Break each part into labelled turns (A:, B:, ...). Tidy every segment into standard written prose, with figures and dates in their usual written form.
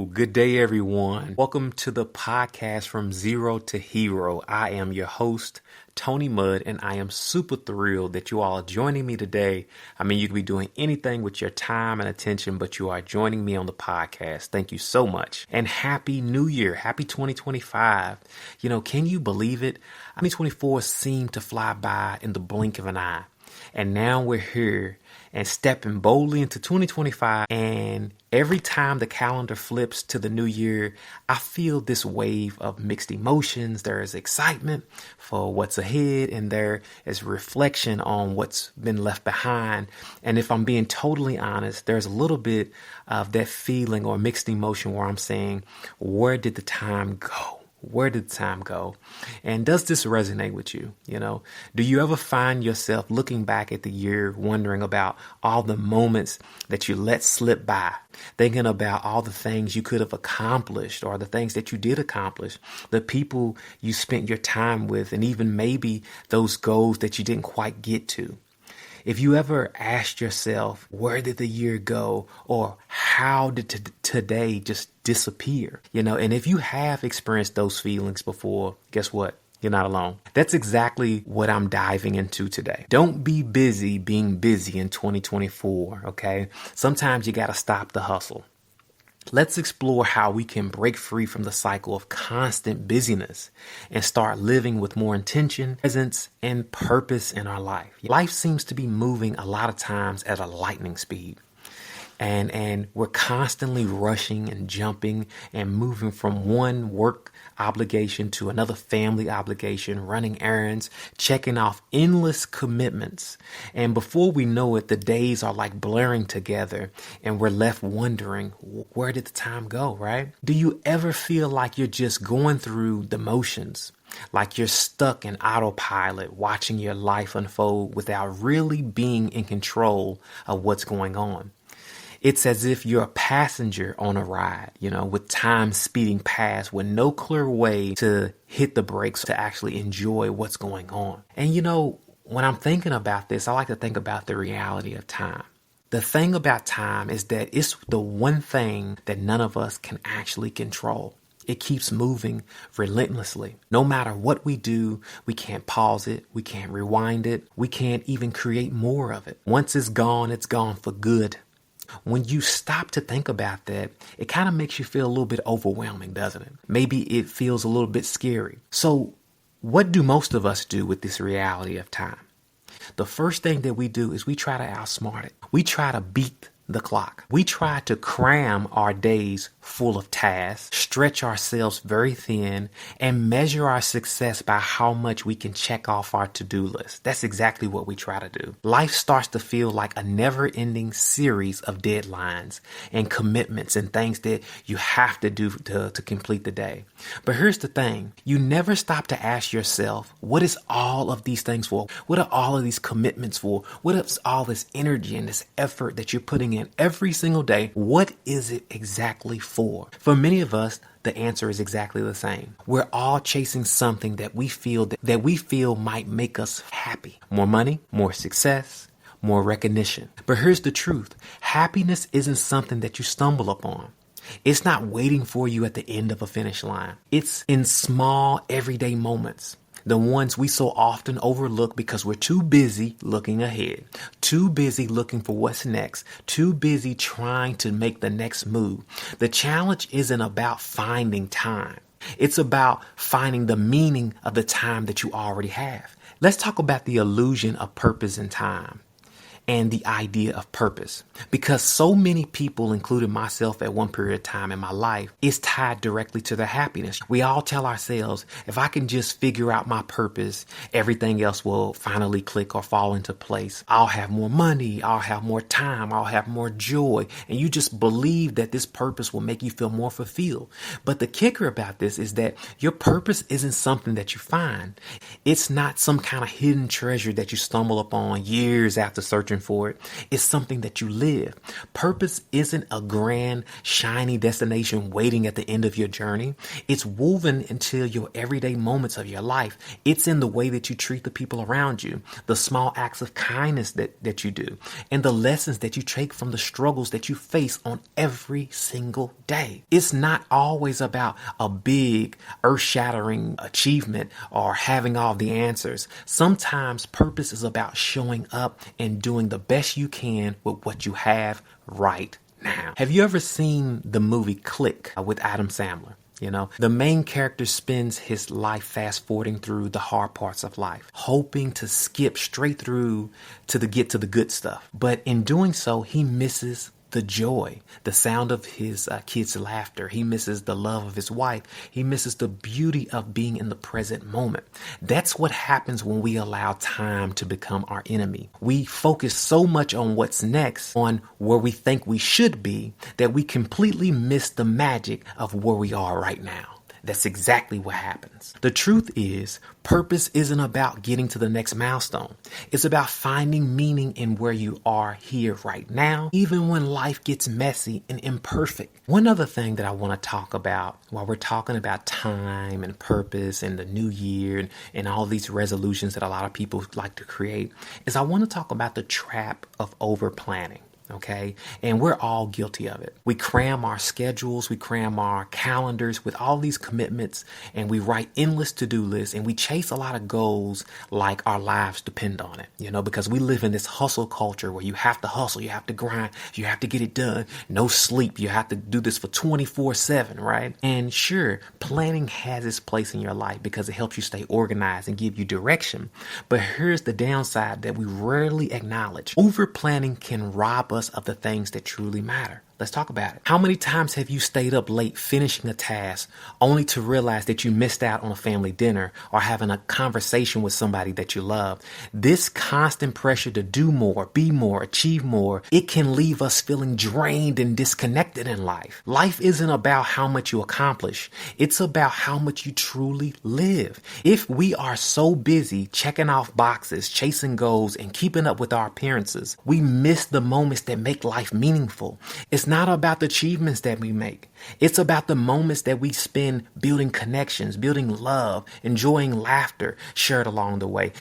A: Good day, everyone. Welcome to the podcast From Zero to Hero. I am your host, Tony Mudd, and I am super thrilled that you all are joining me today. I mean, you could be doing anything with your time and attention, but you are joining me on the podcast. Thank you so much. And Happy New Year. Happy 2025. Can you believe it? 2024 seemed to fly by in the blink of an eye. And now we're here and stepping boldly into 2025. And every time the calendar flips to the new year, I feel this wave of mixed emotions. There is excitement for what's ahead, and there is reflection on what's been left behind. And if I'm being totally honest, there's a little bit of that feeling or mixed emotion where I'm saying, where did the time go? Where did time go? And does this resonate with you? Do you ever find yourself looking back at the year, wondering about all the moments that you let slip by, thinking about all the things you could have accomplished or the things that you did accomplish, the people you spent your time with, and even maybe those goals that you didn't quite get to? If you ever asked yourself, where did the year go? Or how did today just disappear? And if you have experienced those feelings before, guess what? You're not alone. That's exactly what I'm diving into today. Don't be busy being busy in 2024, okay? Sometimes you got to stop the hustle. Let's explore how we can break free from the cycle of constant busyness and start living with more intention, presence, and purpose in our life. Life seems to be moving a lot of times at a lightning speed. And we're constantly rushing and jumping and moving from one work obligation to another family obligation, running errands, checking off endless commitments. And before we know it, the days are like blurring together and we're left wondering, where did the time go, right? Do you ever feel like you're just going through the motions? Like you're stuck in autopilot, watching your life unfold without really being in control of what's going on? It's as if you're a passenger on a ride, with time speeding past with no clear way to hit the brakes to actually enjoy what's going on. And when I'm thinking about this, I like to think about the reality of time. The thing about time is that it's the one thing that none of us can actually control. It keeps moving relentlessly. No matter what we do, we can't pause it. We can't rewind it. We can't even create more of it. Once it's gone for good. When you stop to think about that, it kind of makes you feel a little bit overwhelming, doesn't it? Maybe it feels a little bit scary. So what do most of us do with this reality of time? The first thing that we do is we try to outsmart it. We try to beat the clock. We try to cram our days full of tasks, stretch ourselves very thin, and measure our success by how much we can check off our to-do list. That's exactly what we try to do. Life starts to feel like a never-ending series of deadlines and commitments and things that you have to do to complete the day. But here's the thing. You never stop to ask yourself, what is all of these things for? What are all of these commitments for? What is all this energy and this effort that you're putting in every single day? What is it exactly for? For many of us, the answer is exactly the same. We're all chasing something that we feel might make us happy. More money, more success, more recognition. But here's the truth. Happiness isn't something that you stumble upon. It's not waiting for you at the end of a finish line. It's in small, everyday moments. The ones we so often overlook because we're too busy looking ahead, too busy looking for what's next, too busy trying to make the next move. The challenge isn't about finding time. It's about finding the meaning of the time that you already have. Let's talk about the illusion of purpose in time and the idea of purpose. Because so many people, including myself at one period of time in my life, is tied directly to their happiness. We all tell ourselves, if I can just figure out my purpose, everything else will finally click or fall into place. I'll have more money, I'll have more time, I'll have more joy. And you just believe that this purpose will make you feel more fulfilled. But the kicker about this is that your purpose isn't something that you find. It's not some kind of hidden treasure that you stumble upon years after searching searching for it. It's something that you live. Purpose isn't a grand, shiny destination waiting at the end of your journey. It's woven into your everyday moments of your life. It's in the way that you treat the people around you, the small acts of kindness that you do, and the lessons that you take from the struggles that you face on every single day. It's not always about a big, earth-shattering achievement or having all the answers. Sometimes purpose is about showing up and doing the best you can with what you have right now. Have you ever seen the movie Click with Adam Sandler? You know, the main character spends his life fast forwarding through the hard parts of life, hoping to skip straight through to get to the good stuff. But in doing so, he misses the joy, the sound of his kids' laughter. He misses the love of his wife. He misses the beauty of being in the present moment. That's what happens when we allow time to become our enemy. We focus so much on what's next, on where we think we should be, that we completely miss the magic of where we are right now. That's exactly what happens. The truth is, purpose isn't about getting to the next milestone. It's about finding meaning in where you are here right now, even when life gets messy and imperfect. One other thing that I want to talk about while we're talking about time and purpose and the new year and all these resolutions that a lot of people like to create is I want to talk about the trap of over planning. Okay. And we're all guilty of it. We cram our schedules, we cram our calendars with all these commitments, and we write endless to-do lists, and we chase a lot of goals like our lives depend on it, because we live in this hustle culture where you have to hustle, you have to grind, you have to get it done, no sleep, you have to do this for 24/7, right? And sure, planning has its place in your life because it helps you stay organized and give you direction. But here's the downside that we rarely acknowledge. Over planning can rob us of the things that truly matter. Let's talk about it. How many times have you stayed up late finishing a task only to realize that you missed out on a family dinner or having a conversation with somebody that you love? This constant pressure to do more, be more, achieve more, it can leave us feeling drained and disconnected in life. Life isn't about how much you accomplish. It's about how much you truly live. If we are so busy checking off boxes, chasing goals, and keeping up with our appearances, we miss the moments that make life meaningful. It's not about the achievements that we make. It's about the moments that we spend building connections, building love, enjoying laughter shared along the way.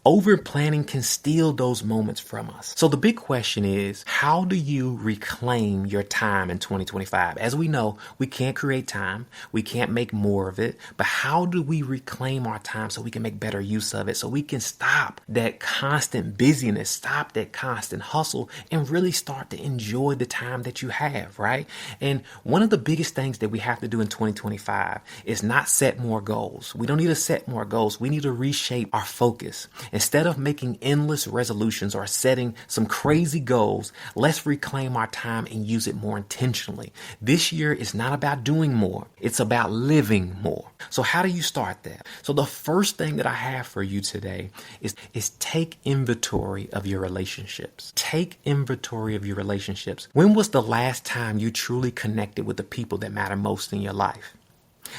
A: Over planning can steal those moments from us. So the big question is, how do you reclaim your time in 2025? As we know, we can't create time. We can't make more of it. But how do we reclaim our time so we can make better use of it? So we can stop that constant busyness, stop that constant hustle, and really start to enjoy the time that you have, right? And one of the biggest things that we have to do in 2025 is not set more goals. We don't need to set more goals. We need to reshape our focus. Instead of making endless resolutions or setting some crazy goals, let's reclaim our time and use it more intentionally. This year is not about doing more. It's about living more. So how do you start that? So the first thing that I have for you today is take inventory of your relationships. Take inventory of your relationships. When was the last time you truly connected with the people that matter most in your life?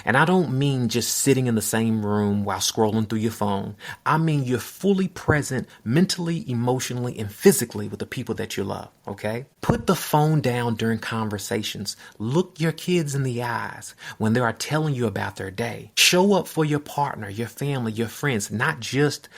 A: And I don't mean just sitting in the same room while scrolling through your phone. I mean you're fully present mentally, emotionally, and physically with the people that you love, okay? Put the phone down during conversations. Look your kids in the eyes when they are telling you about their day. Show up for your partner, your family, your friends, not just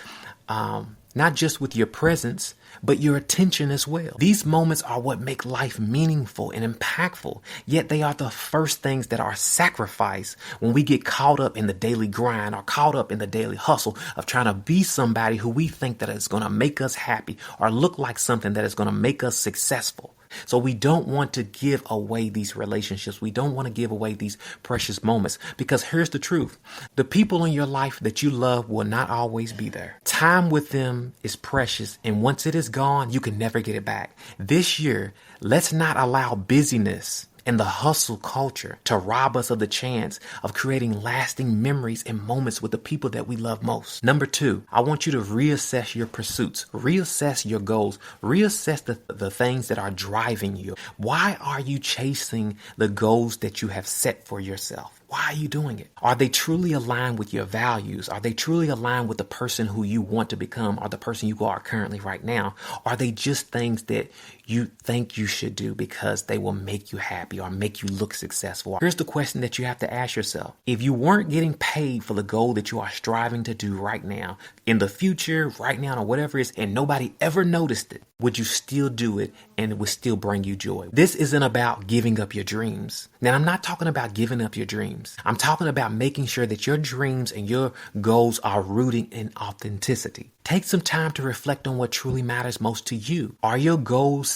A: with your presence, but your attention as well. These moments are what make life meaningful and impactful, yet they are the first things that are sacrificed when we get caught up in the daily grind or caught up in the daily hustle of trying to be somebody who we think that is going to make us happy or look like something that is going to make us successful. So we don't want to give away these relationships. We don't want to give away these precious moments because here's the truth. The people in your life that you love will not always be there. Time with them is precious, and once it is gone, you can never get it back. This year, let's not allow busyness and the hustle culture to rob us of the chance of creating lasting memories and moments with the people that we love most. Number 2, I want you to reassess your pursuits, reassess your goals, reassess the things that are driving you. Why are you chasing the goals that you have set for yourself? Why are you doing it? Are they truly aligned with your values? Are they truly aligned with the person who you want to become or the person you are currently right now? Are they just things that you think you should do because they will make you happy or make you look successful? Here's the question that you have to ask yourself. If you weren't getting paid for the goal that you are striving to do right now, in the future, right now, or whatever it is, and nobody ever noticed it, would you still do it and it would still bring you joy? This isn't about giving up your dreams. Now, I'm not talking about giving up your dreams. I'm talking about making sure that your dreams and your goals are rooted in authenticity. Take some time to reflect on what truly matters most to you. Are your goals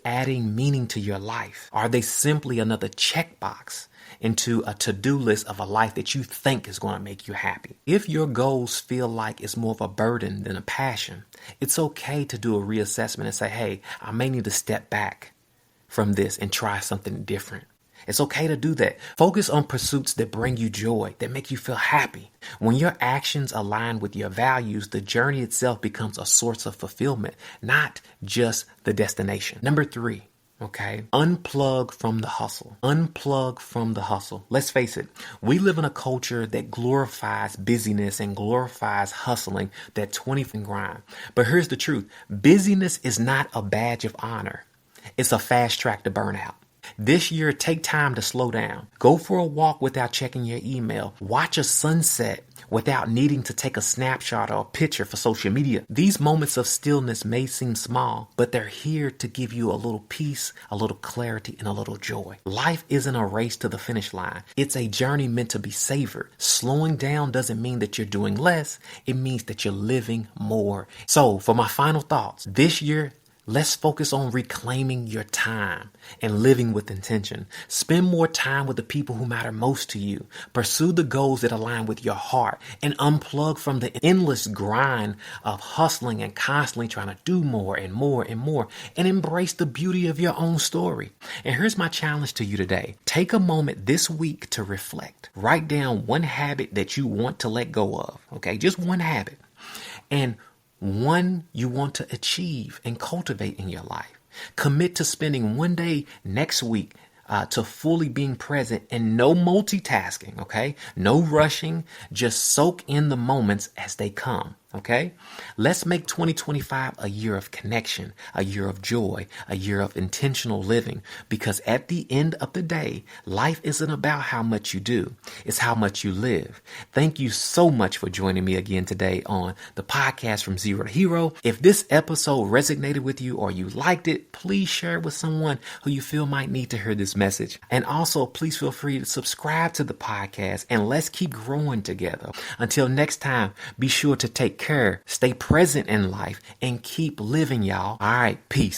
A: adding meaning to your life? Are they simply another checkbox into a to-do list of a life that you think is going to make you happy? If your goals feel like it's more of a burden than a passion, it's okay to do a reassessment and say, hey, I may need to step back from this and try something different. It's okay to do that. Focus on pursuits that bring you joy, that make you feel happy. When your actions align with your values, the journey itself becomes a source of fulfillment, not just the destination. Number 3. Okay. Unplug from the hustle. Unplug from the hustle. Let's face it. We live in a culture that glorifies busyness and glorifies hustling, that 24/7 grind. But here's the truth. Busyness is not a badge of honor. It's a fast track to burnout. This year, take time to slow down. Go for a walk without checking your email. Watch a sunset without needing to take a snapshot or a picture for social media. These moments of stillness may seem small, but they're here to give you a little peace, a little clarity, and a little joy. Life isn't a race to the finish line. It's a journey meant to be savored. Slowing down doesn't mean that you're doing less. It means that you're living more. So for my final thoughts, this year, let's focus on reclaiming your time and living with intention. Spend more time with the people who matter most to you. Pursue the goals that align with your heart and unplug from the endless grind of hustling and constantly trying to do more and more and more, and embrace the beauty of your own story. And here's my challenge to you today. Take a moment this week to reflect. Write down one habit that you want to let go of. Okay, just one habit. And one you want to achieve and cultivate in your life. Commit to spending one day next week to fully being present and no multitasking, okay? No rushing, just soak in the moments as they come, okay? Let's make 2025 a year of connection, a year of joy, a year of intentional living, because at the end of the day, life isn't about how much you do, it's how much you live. Thank you so much for joining me again today on the podcast From Zero to Hero. If this episode resonated with you or you liked it, please share it with someone who you feel might need to hear this message. And also, please feel free to subscribe to the podcast and let's keep growing together. Until next time, be sure to take care, stay present in life, and keep living, y'all. All right, peace.